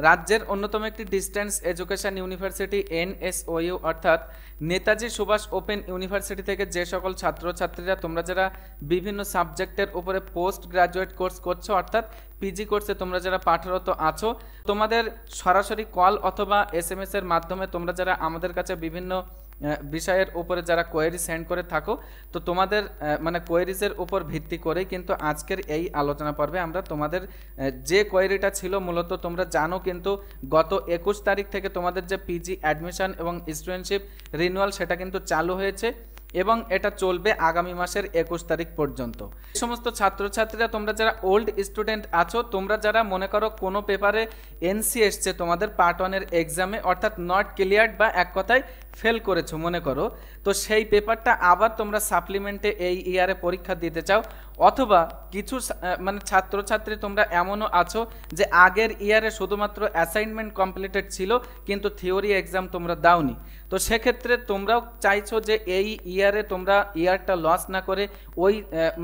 রাজ্যের অন্যতম একটি ডিস্টেন্স এডুকেশন ইউনিভার্সিটি এনএসওইউ অর্থাৎ নেতাজি সুভাষ ওপেন ইউনিভার্সিটি থেকে যে সকল ছাত্রছাত্রীরা তোমরা যারা বিভিন্ন সাবজেক্টের উপরে পোস্ট গ্রাজুয়েট কোর্স করছো অর্থাৎ পিজি কোর্সে তোমরা যারা পাঠরত আছো, তোমাদের সরাসরি কল অথবা এসএমএস এর মাধ্যমে তোমরা যারা আমাদের কাছে বিভিন্ন বিষয়ের উপরে যারা কোয়েরি সেন্ড করে থাকো, তো তোমাদের মানে কোয়েরিজের উপর ভিত্তি করেই কিন্তু আজকের এই আলোচনা পর্বে আমরা তোমাদের যে কোয়েরিটা ছিল, মূলত তোমরা জানো কিন্তু গত 21 তারিখ থেকে তোমাদের যে পিজি অ্যাডমিশন এবং স্টুডেন্টশিপ রিনিউয়াল সেটা কিন্তু চালু হয়েছে এবং এটা চলবে আগামী মাসের 21 তারিখ পর্যন্ত। এই সমস্ত ছাত্রছাত্রীরা তোমরা যারা ওল্ড স্টুডেন্ট আছো, তোমরা যারা মনে করো কোনো পেপারে এনসি এসছে তোমাদের পার্ট 1 এর এক্সামে অর্থাৎ নট ক্লিয়ার্ড বা এক কথায় ফেল করেছো মনে করো, তো সেই পেপারটা আবার তোমরা সাপ্লিমেন্টে এই ইয়ারে পরীক্ষা দিতে চাও, অথবা কিছু মানে ছাত্রছাত্রী তোমরা এমনও আছো যে আগের ইয়ারে শুধুমাত্র অ্যাসাইনমেন্ট কমপ্লিটেড ছিল কিন্তু থিওরি এক্সাম তোমরা দাওনি, তো সেক্ষেত্রে তোমরাও চাইছো যে এই ইয়ারে তোমরা ইয়ারটা লস না করে ওই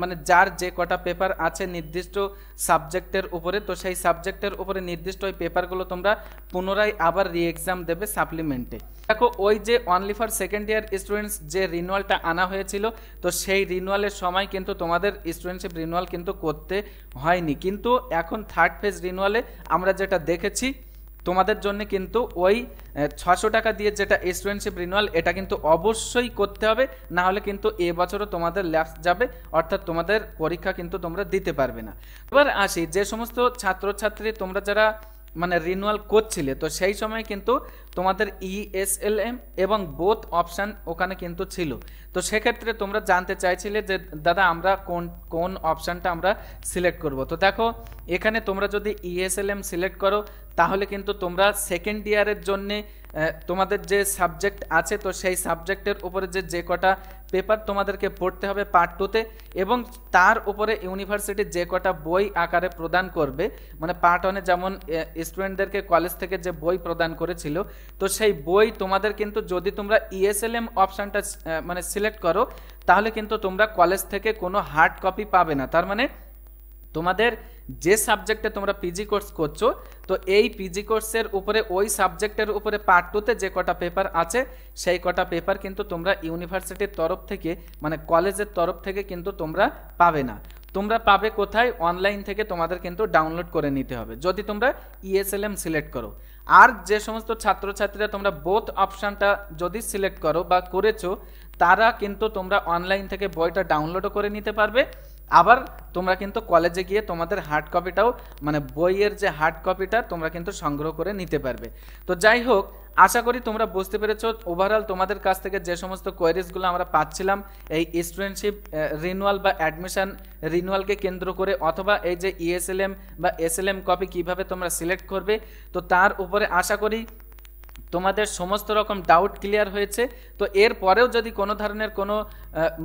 মানে যার যে কটা পেপার আছে নির্দিষ্ট সাবজেক্টের উপরে, তো সেই সাবজেক্টের উপরে নির্দিষ্ট ওই পেপারগুলো তোমরা পুনরায় আবার রি এক্সাম দেবে সাপ্লিমেন্টে। দেখো, ওই যে only for second year students যে রিনিউয়ালটা আনা হয়েছিল, তো সেই রিনিউয়ালের সময় কিন্তু তোমাদের স্টুডেন্টশিপ রিনিউয়াল কিন্তু করতে হয়নি, কিন্তু এখন থার্ড ফেজ রিনিউয়ালে আমরা যেটা দেখেছি তোমাদের জন্য কিন্তু ওই 600 টাকা দিয়ে যেটা স্টুডেন্টশিপ রিনিউয়াল এটা কিন্তু অবশ্যই করতে হবে, না হলে কিন্তু এবছরও তোমাদের ল্যাপস যাবে, অর্থাৎ তোমাদের পরীক্ষা কিন্তু তোমরা দিতে পারবে না। এবার আসি, যে সমস্ত ছাত্রছাত্রী তোমরা যারা মানে রিনিউয়াল করছিলে, তো সেই সময় কিন্তু তোমাদের ইএসএলএম এবং বোথ অপশান ওখানে কিন্তু ছিল, তো সেক্ষেত্রে তোমরা জানতে চাইছিলে যে দাদা আমরা কোন অপশানটা আমরা সিলেক্ট করব। তো দেখো, এখানে তোমরা যদি ইএসএলএম সিলেক্ট করো তাহলে কিন্তু তোমরা সেকেন্ড ইয়ারের জন্যে তোমাদের যে সাবজেক্ট আছে, তো সেই সাবজেক্টের উপরে যে কটা পেপার তোমাদেরকে পড়তে হবে পার্ট 2তে, এবং তার উপরে ইউনিভার্সিটি যে কটা বই আকারে প্রদান করবে, মানে পার্ট 1-এ যেমন স্টুডেন্টদেরকে কলেজ থেকে যে বই প্রদান করেছিল, তো সেই বই তোমাদের কিন্তু যদি তোমরা ইএসএলএম অপশানটা মানে সিলেক্ট করো তাহলে কিন্তু তোমরা কলেজ থেকে কোনো হার্ড কপি পাবে না। তার মানে তোমাদের যে সাবজেক্টে তোমরা পিজি কোর্স করছো, তো এই পিজি কোর্সের উপরে ওই সাবজেক্টের উপরে পার্ট 2তে যে কটা পেপার আছে সেই কটা পেপার কিন্তু তোমরা ইউনিভার্সিটির তরফ থেকে মানে কলেজের তরফ থেকে কিন্তু তোমরা পাবে না। তোমরা পাবে কোথায়? অনলাইন থেকে তোমাদের কিন্তু ডাউনলোড করে নিতে হবে যদি তোমরা ইএসএলএম সিলেক্ট করো। আর যে সমস্ত ছাত্রছাত্রীরা তোমরা বোথ অপশানটা যদি সিলেক্ট করো বা করেছো, তারা কিন্তু তোমরা অনলাইন থেকে বইটা ডাউনলোডও করে নিতে পারবে, আবার তোমরা কিন্তু কলেজে গিয়ে তোমাদের হার্ড কপিটাও মানে বইয়ের যে হার্ড কপিটা তোমরা কিন্তু সংগ্রহ করে নিতে পারবে। তো যাই হোক, আশা করি তোমরা বুঝতে পেরেছো ওভারঅল তোমাদের কাছ থেকে যে সমস্ত কোয়েরিজগুলো আমরা পাচ্ছিলাম এই স্টুডেন্টশিপ রিনিউয়াল বা অ্যাডমিশন রিনিউয়ালকে কেন্দ্র করে, অথবা এই যে ইএসএলএম বা এসএলএম কপি কিভাবে তোমরা সিলেক্ট করবে, তো তার উপরে আশা করি তোমাদের সমস্ত রকম ডাউট ক্লিয়ার হয়েছে। তো এর পরেও যদি কোনো ধরনের কোনো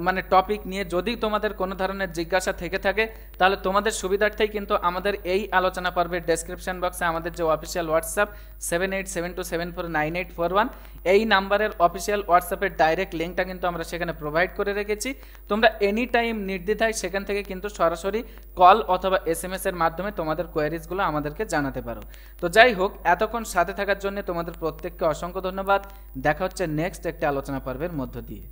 মানে টপিক নিয়ে যদি তোমাদের কোনো ধরনের জিজ্ঞাসা থেকে থাকে, তাহলে তোমাদের সুবিধার্থেই কিন্তু আমাদের এই আলোচনা পর্বের ডেসক্রিপশন বক্সে আমাদের যে অফিসিয়াল হোয়াটসঅ্যাপ 7872749841 এই নাম্বারের অফিসিয়াল হোয়াটসঅ্যাপের ডাইরেক্ট লিঙ্কটা কিন্তু আমরা সেখানে প্রোভাইড করে রেখেছি। তোমরা এনি টাইম নির্দ্বিধায় সেখান থেকে কিন্তু সরাসরি কল অথবা এসএমএস এর মাধ্যমে তোমাদের কোয়েরিজগুলো আমাদেরকে জানাতে পারো। তো যাই হোক, এতক্ষণ সাথে থাকার জন্য তোমাদের প্রত্যেককে অসংখ্য ধন্যবাদ। দেখা হচ্ছে নেক্সট একটা আলোচনা পর্বের মধ্য দিয়ে।